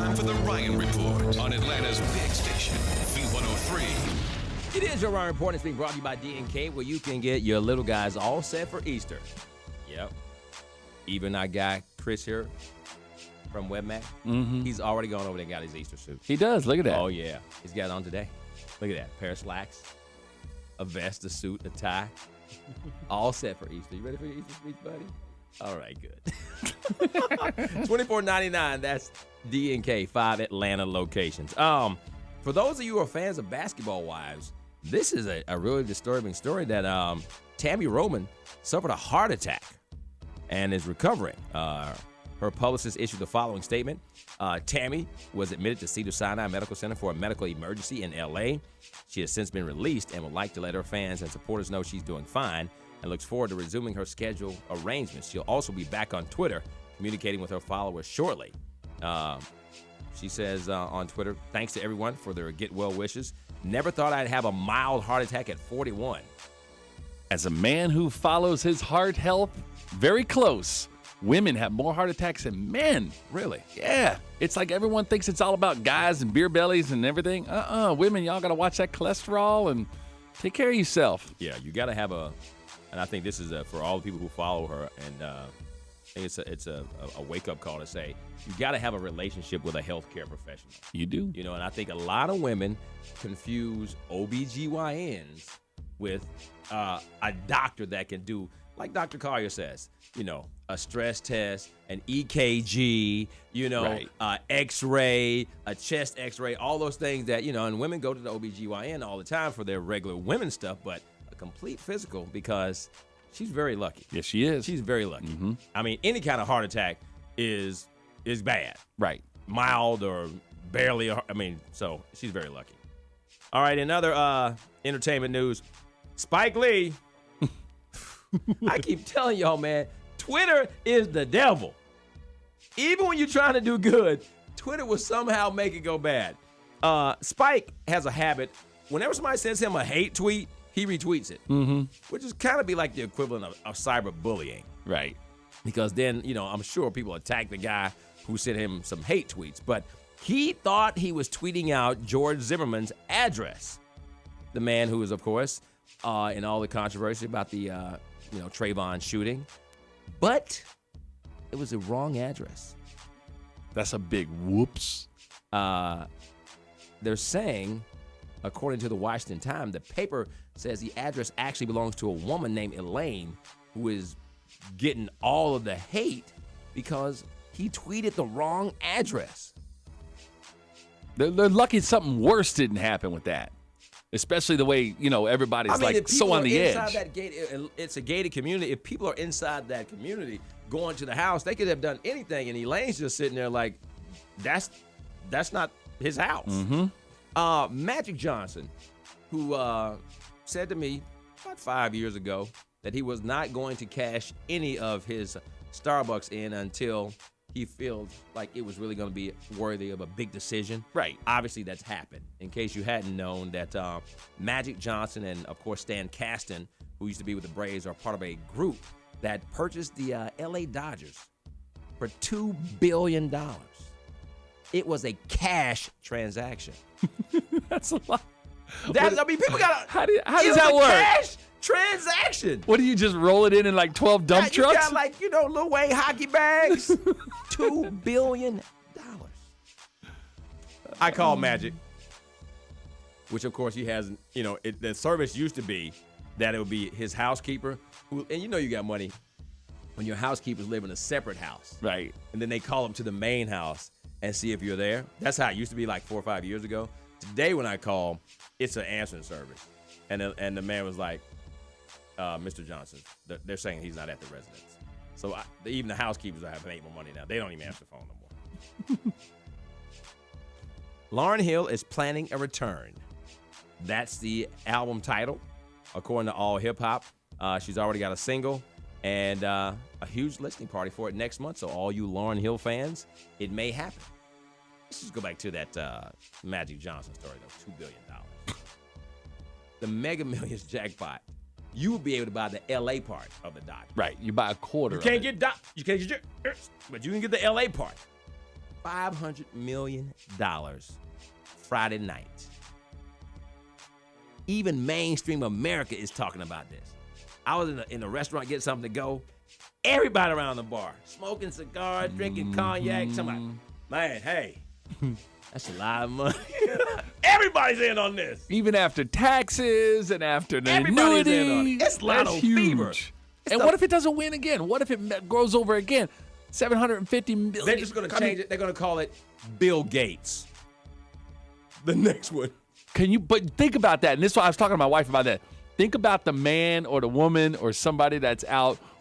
time for the Ryan Report on Atlanta's big station, V103. It is your Ryan Report. It's being brought to you by D&K, where you can get your little guys all set for Easter. Yep. Even our guy, Chris here from WebMac, he's already gone over there and got his Easter suit. He does. Look at that. Oh, yeah. He's got it on today. Look at that. A pair of slacks, a vest, a suit, a tie. All set for Easter. You ready for your Easter speech, buddy? All right, good. $24.99. That's D&K, 5 Atlanta locations. For those of you who are fans of Basketball Wives, this is a really disturbing story that Tami Roman suffered a heart attack and is recovering. Her publicist issued the following statement. Tami was admitted to Cedars-Sinai Medical Center for a medical emergency in L.A. She has since been released and would like to let her fans and supporters know she's doing fine and looks forward to resuming her schedule arrangements. She'll also be back on Twitter communicating with her followers shortly. She says on Twitter, thanks to everyone for their get well wishes. Never thought I'd have a mild heart attack at 41. As a man who follows his heart health very close, women have more heart attacks than men. Really? Yeah. It's like everyone thinks it's all about guys and beer bellies and everything. Women, y'all got to watch that cholesterol and take care of yourself. Yeah, you got to have and I think this is for all the people who follow her, and I think it's a wake-up call to say, you got to have a relationship with a healthcare professional. You do. You know, and I think a lot of women confuse OBGYNs with a doctor that can do, like Dr. Collier says, you know, a stress test, an EKG, you know, right. X-ray, a chest X-ray, all those things that, you know, and women go to the OBGYN all the time for their regular women stuff, but a complete physical because she's very lucky. Yes, she is. She's very lucky. Mm-hmm. I mean, any kind of heart attack is bad. Right. Mild or barely. So she's very lucky. All right, in other entertainment news, Spike Lee. I keep telling y'all, man, Twitter is the devil. Even when you're trying to do good, Twitter will somehow make it go bad. Spike has a habit. Whenever somebody sends him a hate tweet, he retweets it, which is kind of be like the equivalent of cyberbullying. Right. Because then, you know, I'm sure people attack the guy who sent him some hate tweets. But he thought he was tweeting out George Zimmerman's address. The man who is, of course, in all the controversy about the, Trayvon shooting. But it was the wrong address. That's a big whoops. They're saying, according to the Washington Times, the paper says the address actually belongs to a woman named Elaine who is getting all of the hate because he tweeted the wrong address. They're lucky something worse didn't happen with that. Especially the way, you know, everybody's so on the edge. That gate, it's a gated community. If people are inside that community going to the house, they could have done anything. And Elaine's just sitting there like, that's not his house. Mm-hmm. Magic Johnson, who said to me about 5 years ago that he was not going to cash any of his Starbucks in until he feels like it was really going to be worthy of a big decision. Right. Obviously, That's happened. In case you hadn't known that Magic Johnson and, of course, Stan Kasten, who used to be with the Braves, are part of a group that purchased the L.A. Dodgers for $2 billion. It was a cash transaction. That's a lot. People got to... How does that work? Cash transaction. What do you just roll it in like 12 dump trucks? You got Lil Wayne hockey bags. $2 billion. I call Magic, which of course he hasn't. You know, the service used to be that it would be his housekeeper, and you know you got money when your housekeepers live in a separate house, right? And then they call them to the main house and see if you're there. That's how it used to be like 4 or 5 years ago. Today when I call, it's an answering service, and the man was like, Mr. Johnson, they're saying he's not at the residence. So even the housekeepers are having more money now. They don't even answer the phone no more. Lauryn Hill is planning a return. That's the album title, according to All Hip Hop. She's already got a single and a huge listening party for it next month. So all you Lauryn Hill fans, it may happen. Let's just go back to that Magic Johnson story, though. $2 billion. The Mega Millions jackpot. You will be able to buy the L.A. part of the Dodgers. Right. You buy a quarter. You can't get but you can get the L.A. part. $500 million Friday night. Even mainstream America is talking about this. I was in a restaurant getting something to go. Everybody around the bar, smoking cigars, drinking cognac. Somebody, man, hey, that's a lot of money. Everybody's in on this. Even after taxes and after the Everybody's annuity. in on it. It's lotto fever. And what if it doesn't win again? What if it grows over again? $750 million. They're just going to change it. They're going to call it Bill Gates. The next one. But think about that. And this is why I was talking to my wife about that. Think about the man or the woman or somebody that's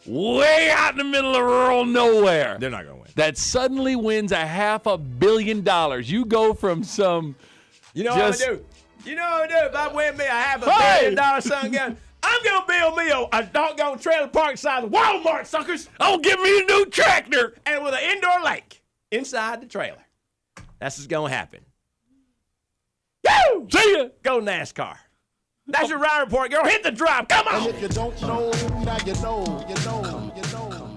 way out in the middle of rural nowhere. They're not going to win. That suddenly wins $500 million. You go from some. You know what I'm going to do? You know what I'm going to do? If I win me $500 million something gun, I'm going to build me a doggone trailer park size Walmart, suckers. Oh, give me a new tractor. And with an indoor lake inside the trailer. That's what's going to happen. Woo! See ya. Go NASCAR. That's your ride report, girl. Hit the drop. Come on. And if you don't know, now you know, you know, you know.